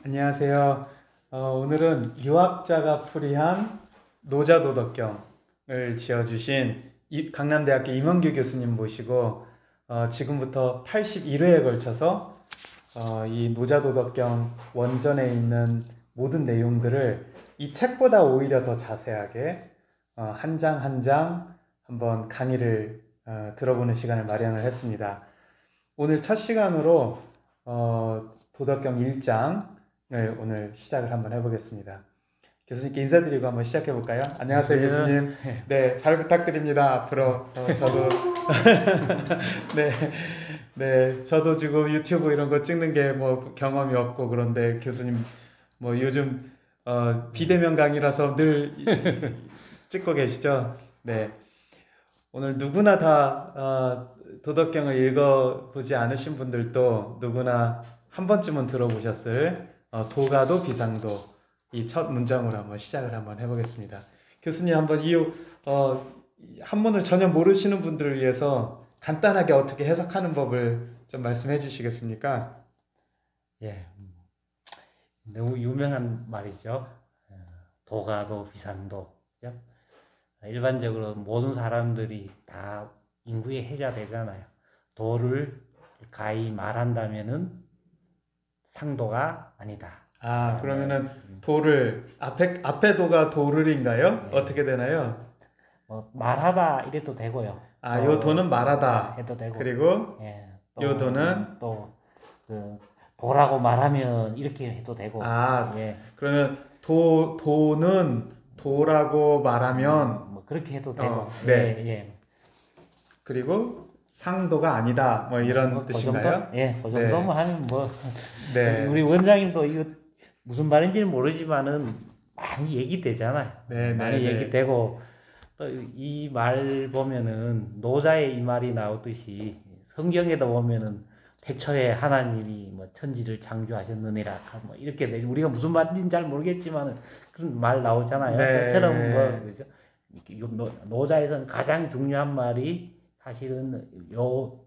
안녕하세요. 오늘은 유학자가 풀이한 노자도덕경을 지어주신 강남대학교 임원규 교수님 모시고 지금부터 81회에 걸쳐서 이 노자도덕경 원전에 있는 모든 내용들을 이 책보다 오히려 더 자세하게 한 장 한 장 한번 강의를 들어보는 시간을 마련을 했습니다. 오늘 첫 시간으로 도덕경 1장을 오늘 시작을 한번 해보겠습니다. 교수님께 인사드리고 한번 시작해 볼까요? 안녕하세요, 교수님. 네, 잘 부탁드립니다. 앞으로 저도 저도 지금 유튜브 이런 거 찍는 게 뭐 경험이 없고 그런데 교수님 뭐 요즘 비대면 강의라서 늘 찍고 계시죠? 네. 오늘 누구나 다 도덕경을 읽어보지 않으신 분들도 누구나 한 번쯤은 들어보셨을 도가도 비상도 이 첫 문장으로 한번 시작을 한번 해보겠습니다. 교수님 한번 이 한문을 전혀 모르시는 분들을 위해서 간단하게 어떻게 해석하는 법을 좀 말씀해 주시겠습니까? 예, 너무 유명한 말이죠. 도가도 비상도. 그죠? 일반적으로 모든 사람들이 다 인구의 해자 되잖아요. 도를 가히 말한다면은 상도가 아니다. 그러면은 도를 앞에 도가 도를인가요? 네. 어떻게 되나요? 말하다 이래도 되고요. 요 도는 말하다. 해도 되고. 그리고 예, 요 도는 그 도라고 말하면 이렇게 해도 되고. 예. 그러면 도는 도라고 말하면 뭐 그렇게 해도 되고. 네. 예. 그리고 상도가 아니다. 뭐 이런 그 뜻인가요? 정도? 예, 그 정도만 하면 뭐. 네. 우리 원장님도 이거 무슨 말인지는 모르지만은 많이 얘기되잖아요. 많이 얘기되고 또 이 말 보면은 노자의 이 말이 나오듯이 성경에도 보면은 태초에 하나님이 뭐 천지를 창조하셨느니라 뭐 이렇게 우리가 무슨 말인지는 잘 모르겠지만은 그런 말 나오잖아요. 네. 그처럼 뭐 그죠? 노자에서는 가장 중요한 말이 사실은 요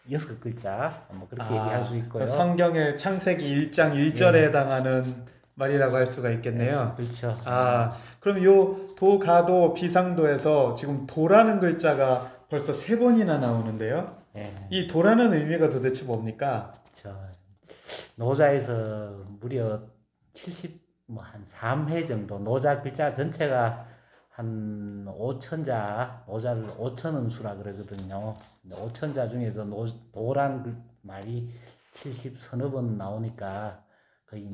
6글자 뭐 그렇게 얘기할 수 있고요. 성경의 창세기 1장 1절에 해당하는 말이라고 할 수가 있겠네요. 그렇죠. 그럼 요 도가도 비상도에서 지금 도라는 글자가 벌써 3번이나 나오는데요. 이 도라는 의미가 도대체 뭡니까? 노자에서 무려 한 3회 정도 노자 글자 전체가 한 5천자, 노자를 5천은 수라 그러거든요. 5천자 중에서 도란 말이 70 서너 번 나오니까 거의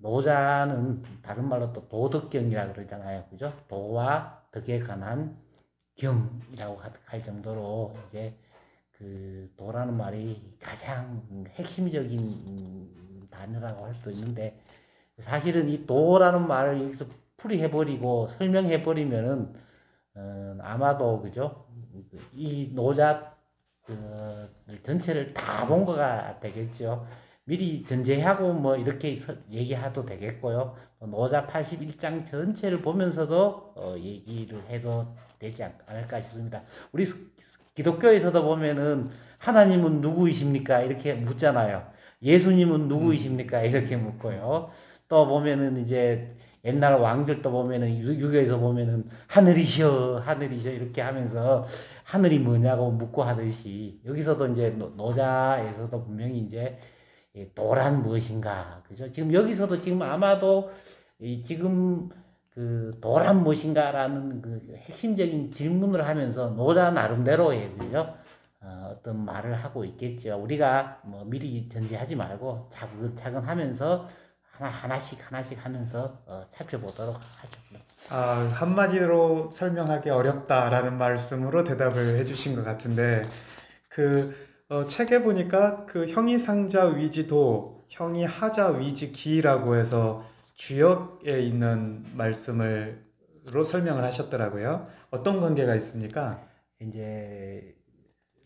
노자는 다른 말로 또 도덕경이라 그러잖아요. 그죠? 도와 덕에 관한 경이라고 할 정도로 이제 그 도라는 말이 가장 핵심적인 단어라고 할 수도 있는데 사실은 이 도라는 말을 여기서 풀이해버리고 설명해버리면은 아마도 그죠? 이 노자 전체를 다 본 거가 되겠죠. 미리 전제하고 뭐 이렇게 얘기해도 되겠고요. 노자 81장 전체를 보면서도 얘기를 해도 되지 않을까 싶습니다. 우리 기독교에서도 보면은 하나님은 누구이십니까? 이렇게 묻잖아요. 예수님은 누구이십니까? 이렇게 묻고요. 또 보면은 이제 옛날 왕들도 보면은 유교에서 보면은 하늘이셔 이렇게 하면서 하늘이 뭐냐고 묻고 하듯이 여기서도 이제 노자에서도 분명히 이제 도란 무엇인가, 그죠? 지금 여기서도 지금 아마도 지금 그 도란 무엇인가라는 그 핵심적인 질문을 하면서 노자 나름대로의 그죠? 어떤 말을 하고 있겠죠. 우리가 뭐 미리 전제하지 말고 차근차근 하면서 하나씩 하면서 살펴보도록 하죠. 한마디로 설명하기 어렵다라는 말씀으로 대답을 해주신 것 같은데 책에 보니까 그 형이상자 위지도, 형이하자 위지기라고 해서 주역에 있는 말씀으로 설명을 하셨더라고요. 어떤 관계가 있습니까? 이제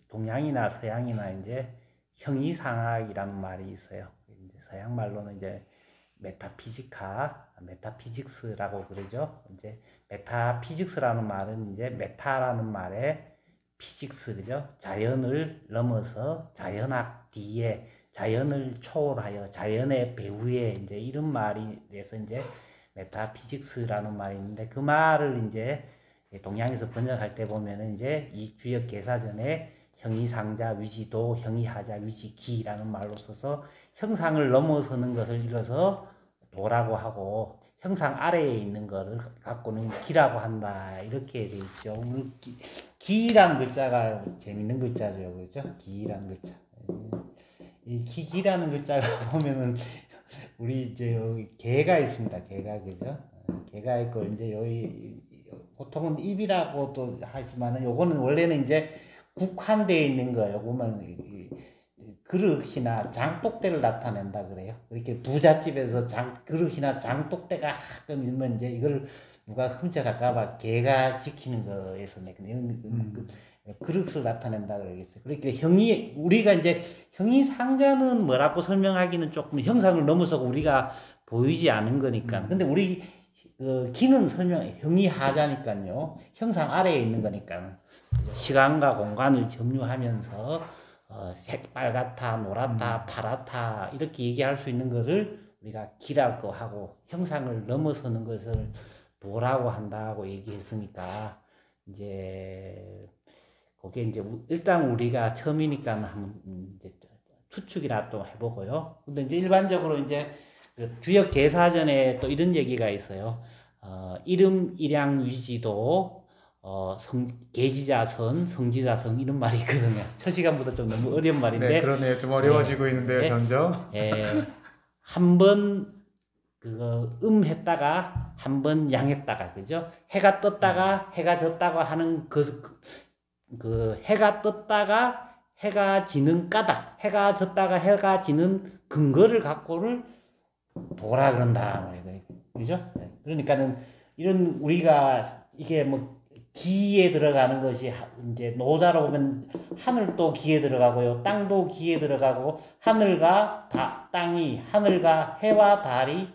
동양이나 서양이나 이제 형이상학이라는 말이 있어요. 이제 서양 말로는 이제 메타피직스라고 그러죠. 이제 메타피직스라는 말은 이제 메타라는 말에 피직스, 그죠? 자연을 넘어서 자연학 뒤에 자연을 초월하여 자연의 배후에 이제 이런 말이 돼서 이제 메타피직스라는 말이 있는데 그 말을 이제 동양에서 번역할 때 보면은 이제 이 주역 개사전에 형이상자 위지도, 형이하자 위지기라는 말로 써서 형상을 넘어서는 것을 일어서 도라고 하고 형상 아래에 있는 것을 갖고는 기라고 한다 이렇게 돼 있죠. 기라는 글자가 재밌는 글자죠, 그렇죠? 기라는 글자. 이 기라는 글자가 보면은 우리 이제 여기 개가 있습니다. 개가 그죠? 개가 있고 이제 여기 보통은 입이라고도 하지만은 요거는 원래는 이제 국한되어 있는 거예요. 요거만 그릇이나 장독대를 나타낸다 그래요. 이렇게 부잣집에서 그릇이나 장독대가 가끔 있으면 이제 이걸 누가 훔쳐갈까봐 개가 지키는 거에서 그릇을 나타낸다 그러겠어요. 그러니까 우리가 이제 형이 상자는 뭐라고 설명하기는 조금 형상을 넘어서고 우리가 보이지 않은 거니까. 근데 우리 기는 형이 하자니까요. 형상 아래에 있는 거니까. 시간과 공간을 점유하면서 빨갛다, 노랗다, 파랗다 이렇게 얘기할 수 있는 것을 우리가 기라고 하고 형상을 넘어서는 것을 도라고 한다고 얘기했으니까 이제 그게 이제 일단 우리가 처음이니까 한번 이제 추측이나 또 해보고요. 근데 이제 일반적으로 이제 그 주역 개사전에 또 이런 얘기가 있어요. 이름, 일양, 위지도, 계지자선, 성지자성 이런 말이 있거든요. 첫 시간보다 좀 너무 어려운 말인데. 네, 그러네요. 좀 어려워지고 있는데요, 점점. 한번 그거 했다가 한 번 양했다가 그죠? 해가 떴다가 해가 졌다가 하는 그 해가 떴다가 해가 지는 까닭, 해가 졌다가 해가 지는 근거를 갖고를 도라 그런다 말이에요. 그죠? 그러니까는 이런 우리가 이게 뭐 기에 들어가는 것이 이제 노자로 보면 하늘도 기에 들어가고요, 땅도 기에 들어가고 하늘과 땅이 하늘과 해와 달이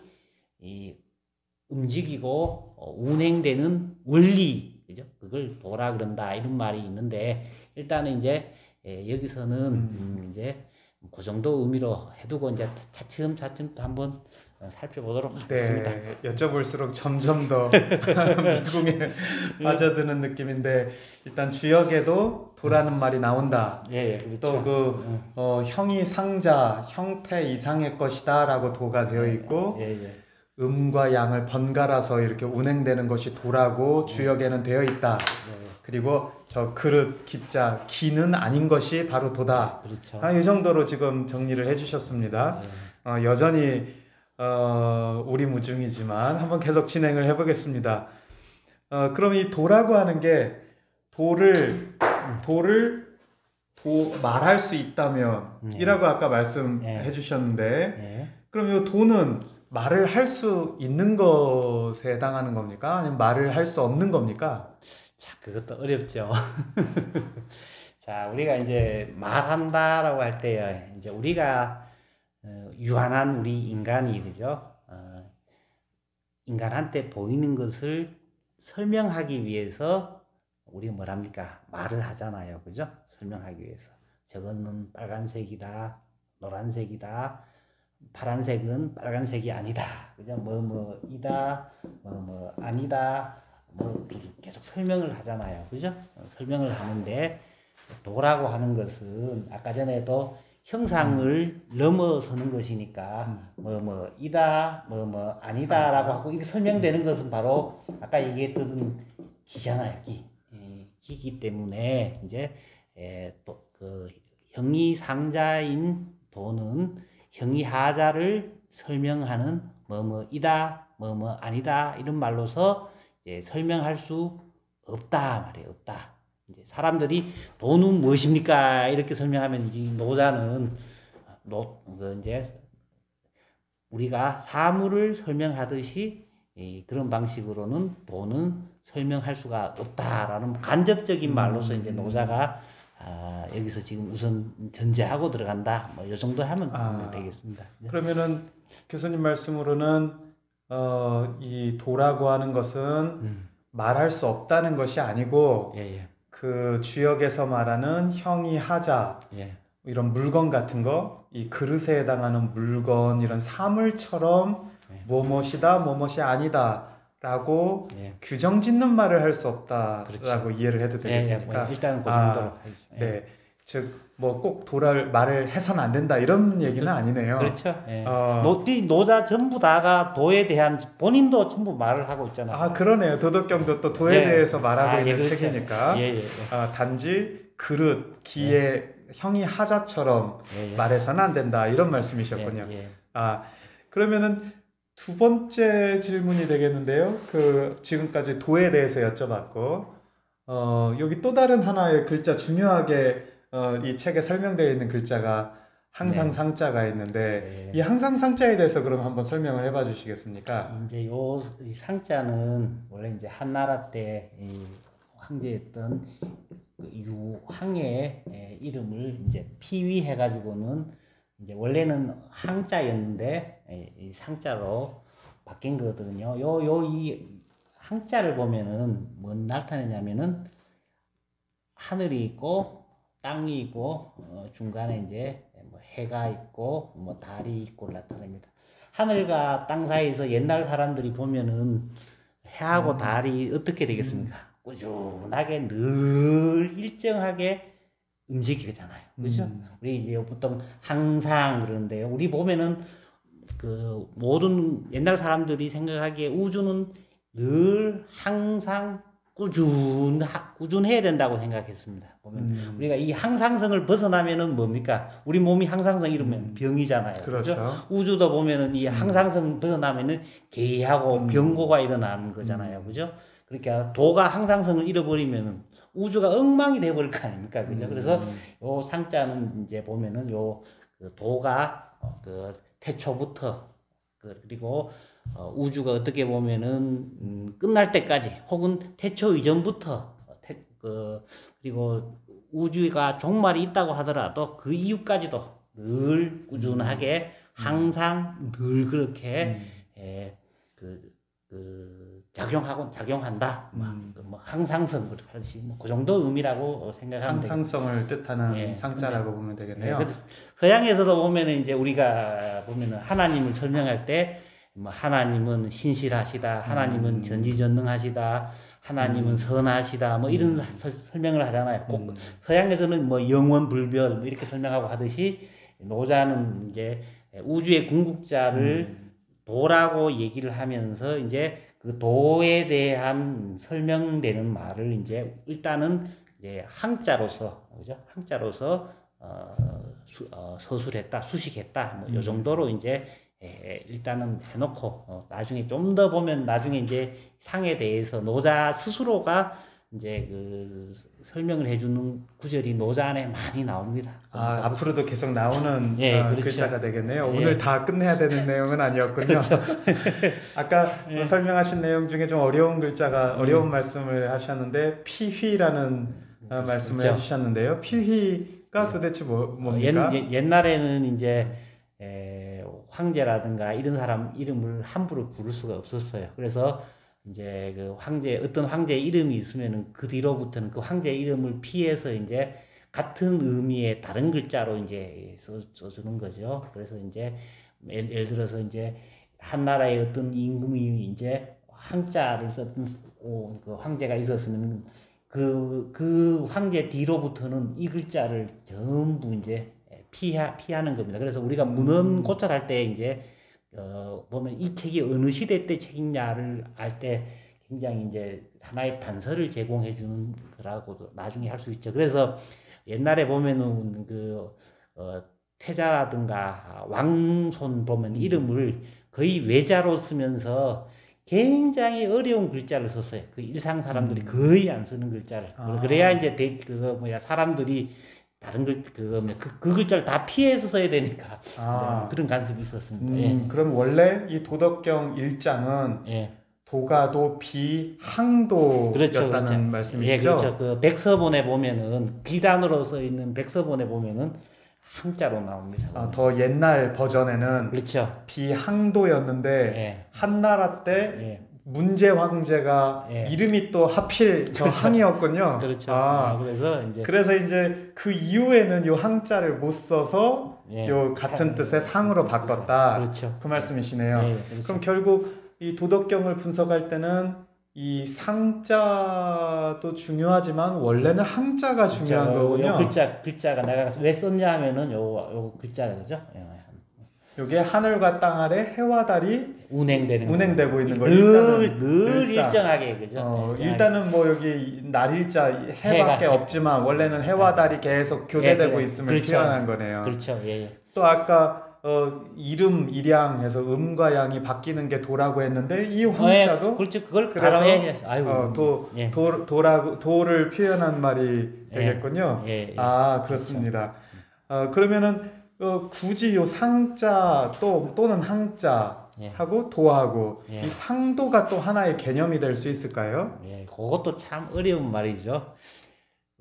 움직이고 운행되는 원리, 그죠? 그걸 도라 그런다 이런 말이 있는데 일단은 이제 여기서는 이제 그 정도 의미로 해두고 이제 차츰차츰 또 한번 살펴보도록 하겠습니다. 네, 여쭤볼수록 점점 더 미궁에 빠져드는 느낌인데 일단 주역에도 도라는 말이 나온다. 예, 그렇죠. 또 그 형이 상자, 형태 이상의 것이다라고 도가 되어 있고 음과 양을 번갈아서 이렇게 운행되는 것이 도라고 주역에는 되어 있다. 그리고 저 그릇, 기자, 기는 아닌 것이 바로 도다. 그렇죠. 이 정도로 지금 정리를 해주셨습니다. 여전히 우리무중이지만 한번 계속 진행을 해보겠습니다. 그럼 이 도라고 하는 게 도를 말할 수 있다면 이라고 아까 말씀해 주셨는데 그럼 이 도는 말을 할 수 있는 것에 해당하는 겁니까? 아니면 말을 할 수 없는 겁니까? 자, 그것도 어렵죠. 자, 우리가 이제 말한다라고 할 때 이제 우리가 유한한 우리 인간이 그죠? 인간한테 보이는 것을 설명하기 위해서 우리 뭐랍니까? 말을 하잖아요, 그죠? 설명하기 위해서 저거는 빨간색이다, 노란색이다, 파란색은 빨간색이 아니다, 그죠? 이다, 아니다, 계속 설명을 하잖아요, 그죠? 설명을 하는데 도라고 하는 것은 아까 전에도 형상을 넘어서는 것이니까 이다 아니다라고 하고 이렇게 설명되는 것은 바로 아까 얘기했던 기잖아요. 기기 때문에 이제 또 그 형이 상자인 도는 형이 하자를 설명하는 이다 아니다 이런 말로서 이제 설명할 수 없다 말이에요. 없다. 이제 사람들이 도는 무엇입니까? 이렇게 설명하면 이 노자는 이제 우리가 사물을 설명하듯이 그런 방식으로는 도는 설명할 수가 없다라는 간접적인 말로서 이제 노자가 여기서 지금 우선 전제하고 들어간다. 이 정도 하면 되겠습니다. 그러면은 교수님 말씀으로는 이 도라고 하는 것은 말할 수 없다는 것이 아니고 그 주역에서 말하는 형이 하자 이런 물건 같은 거, 이 그릇에 해당하는 물건 이런 사물처럼 네. 뭐뭇이다, 뭐뭇이 아니다라고 예. 규정 짓는 말을 할 수 없다라고 그렇죠. 이해를 해도 예, 예, 되겠습니까? 뭐 일단은 그 아, 정도로 하죠. 예. 네. 즉, 뭐 꼭 도랄 말을 해서는 안 된다 이런 얘기는 아니네요. 그렇죠. 예. 어, 노자 전부 다가 도에 대한 본인도 전부 말을 하고 있잖아요. 아, 그러네요. 도덕경도 또 도에 예. 대해서 말하고 있는 그렇죠. 책이니까. 예, 예, 단지 그릇, 기의 형이 하자처럼 예, 예. 말해서는 안 된다 이런 말씀이셨군요. 예, 예. 그러면은 두 번째 질문이 되겠는데요. 그 지금까지 도에 대해서 여쭤봤고, 여기 또 다른 하나의 글자 중요하게 이 책에 설명되어 있는 글자가 항상 네. 상자가 있는데 예. 이 항상 상자에 대해서 그럼 한번 설명을 해봐 주시겠습니까? 이제 이 상자는 원래 이제 한나라 때 이 황제였던 그 유황의 이름을 이제 피위해 가지고는 이제 원래는 항자였는데 이 상자로 바뀐 거거든요. 이 항자를 보면은 뭔 나타내냐면은 하늘이 있고 땅이 있고 중간에 이제 뭐 해가 있고 뭐 달이 있고 나타납니다. 하늘과 땅 사이에서 옛날 사람들이 보면은 해하고 달이 어떻게 되겠습니까? 꾸준하게 늘 일정하게 움직이잖아요. 그죠? 우리 이제 보통 항상 그러는데요. 우리 보면은 그 모든 옛날 사람들이 생각하기에 우주는 늘 항상 꾸준해야 된다고 생각했습니다. 보면 우리가 이 항상성을 벗어나면은 뭡니까? 우리 몸이 항상성 이러면 병이잖아요. 그렇죠. 그죠? 우주도 보면은 이 항상성 벗어나면은 개하고 병고가 일어나는 거잖아요. 그죠? 그러니까 도가 항상성을 잃어버리면은 우주가 엉망이 돼버릴 거 아닙니까? 그죠? 그래서 요 상자는 이제 보면은 그 도가 그 태초부터 그리고 우주가 어떻게 보면은 끝날 때까지 혹은 태초 이전부터 그리고 우주가 종말이 있다고 하더라도 그 이후까지도 늘 꾸준하게 항상 늘 그렇게 작용한다. 뭐 항상성 그렇듯이 뭐 그 정도 의미라고 생각하면 되겠습니다. 항상성을 뜻하는 예, 상자라고 보면 되겠네요. 그래서 서양에서도 보면은 이제 우리가 보면은 하나님을 설명할 때 뭐 하나님은 신실하시다, 하나님은 전지전능하시다, 하나님은 선하시다, 뭐 이런 설명을 하잖아요. 꼭 서양에서는 뭐 영원불변 뭐 이렇게 설명하고 하듯이 노자는 이제 우주의 궁극자를 도라고 얘기를 하면서 이제 그 도에 대한 설명되는 말을 이제 일단은 이제 항자로서 그죠? 항자로서 서술했다, 수식했다, 뭐 요 정도로 이제 일단은 해놓고 나중에 좀 더 보면 나중에 이제 상에 대해서 노자 스스로가 이제 그 설명을 해주는 구절이 노자 안에 많이 나옵니다. 앞으로도 계속 나오는 그렇죠. 글자가 되겠네요. 오늘 다 끝내야 되는 내용은 아니었군요. 그렇죠. 아까 설명하신 내용 중에 좀 어려운 글자가 어려운 말씀을 하셨는데 피휘라는 말씀을 그렇죠. 해주셨는데요. 피휘가 도대체 뭡니까? 옛날에는 이제 황제라든가 이런 사람 이름을 함부로 부를 수가 없었어요. 그래서 이제 그 어떤 황제의 이름이 있으면은 그 뒤로부터는 그 황제의 이름을 피해서 이제 같은 의미의 다른 글자로 이제 써주는 거죠. 그래서 이제 예를 들어서 이제 한나라의 어떤 임금이 이제 황자를 썼던 그 황제가 있었으면 그 황제 뒤로부터는 이 글자를 전부 이제 피하는 겁니다. 그래서 우리가 문헌 고찰할 때 이제 보면 이 책이 어느 시대 때 책이냐를 알 때 굉장히 이제 하나의 단서를 제공해 주는 거라고도 나중에 할 수 있죠. 그래서 옛날에 보면은 태자라든가 왕손 보면 이름을 거의 외자로 쓰면서 굉장히 어려운 글자를 썼어요. 그 일상 사람들이 거의 안 쓰는 글자를. 그래야 이제 사람들이 다른 그 글자를 다 피해서 써야 되니까 그런 간섭이 있었습니다. 그럼 원래 이 도덕경 1장은 도가도 비항도였다는 그렇죠. 말씀이시죠? 그렇죠. 그 백서본에 보면은 비단으로 써 있는 백서본에 보면은 항자로 나옵니다. 더 옛날 버전에는 그렇죠. 비항도였는데 한나라 때 문제 황제가 예. 이름이 또 하필 저 항이었군요. 그렇죠. 아, 그래서 이제 그래서 이제 그 이후에는 요 항자를 못 써서 예, 요 같은 뜻의 상으로 바꿨다. 그렇죠. 그 말씀이시네요. 예, 그렇죠. 그럼 결국 이 도덕경을 분석할 때는 이 상자도 중요하지만 원래는 항자가 중요한 거군요. 요 글자가 내가 왜 썼냐 하면은 요 글자가 그죠? 요게 하늘과 땅 아래 해와 달이 운행되고 있는 거예요. 늘 일정하게 그죠? 일정하게. 일단은 뭐 여기 날일자 해밖에 해가, 없지만 원래는 해와 달이 계속 교대되고 그래. 있음을 그렇죠. 표현한 거네요. 그렇죠. 예. 또 아까 이름 일양해서 음과 양이 바뀌는 게 도라고 했는데 이 황자도 그렇죠. 그걸 그래서 바로 해. 아이고. 도를 표현한 말이 되겠군요. 아, 그렇습니다. 그러면은 굳이 요 상자 또는 항자하고 도하고 이 상도가 또 하나의 개념이 될 수 있을까요? 예, 그것도 참 어려운 말이죠.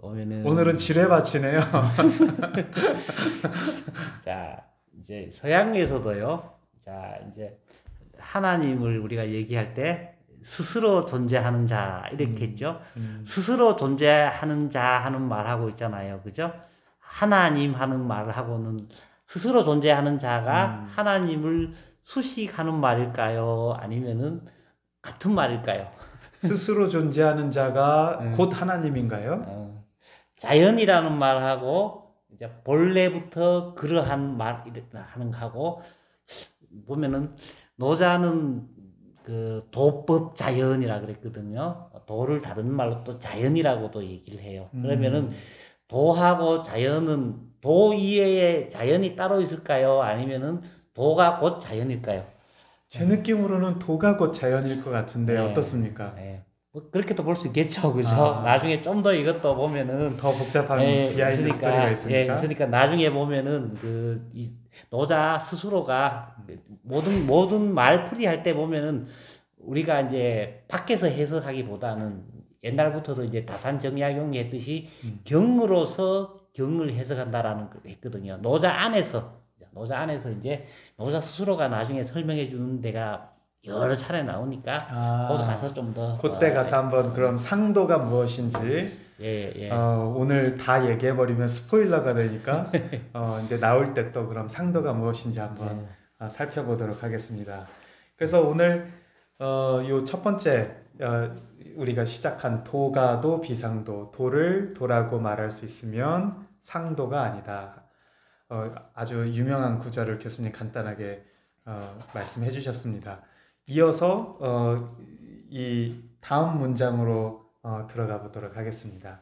오늘은 지뢰밭이네요. 자, 이제 서양에서도요. 자, 이제 하나님을 우리가 얘기할 때 스스로 존재하는 자 이렇게 했죠. 스스로 존재하는 자 하는 말하고 있잖아요. 그죠? 하나님 하는 말을 하고는 스스로 존재하는 자가 하나님을 수식하는 말일까요? 아니면은 같은 말일까요? 스스로 존재하는 자가 곧 하나님인가요? 자연이라는 말하고 이제 본래부터 그러한 말 하는 거하고 보면은 노자는 그 도법 자연이라 그랬거든요. 도를 다른 말로 또 자연이라고도 얘기를 해요. 그러면은 도하고 자연은 도 이외에 자연이 따로 있을까요? 아니면은 도가 곧 자연일까요? 제 느낌으로는 도가 곧 자연일 것 같은데 네. 어떻습니까? 네. 뭐 그렇게도 볼 수 있겠죠, 그죠? 나중에 좀 더 이것도 보면은 더 복잡한 비하인드 스토리가 있으니까. 있으니까 나중에 보면은 이 노자 스스로가 모든 말풀이 할 때 보면은 우리가 이제 밖에서 해석하기보다는 옛날부터도 이제 다산정약용이 했듯이 경으로서 경을 해석한다라는 걸 했거든요. 노자 안에서 이제 노자 스스로가 나중에 설명해 주는 데가 여러 차례 나오니까 거기 가서 좀 더 그때 가서 한번 그럼 상도가 무엇인지 오늘 다 얘기해 버리면 스포일러가 되니까 이제 나올 때 또 그럼 상도가 무엇인지 한번 살펴보도록 하겠습니다. 그래서 오늘 요 첫 번째 우리가 시작한 도가도 비상도, 도를 도라고 말할 수 있으면 상도가 아니다. 아주 유명한 구절을 교수님 간단하게 말씀해 주셨습니다. 이어서 이 다음 문장으로 들어가 보도록 하겠습니다.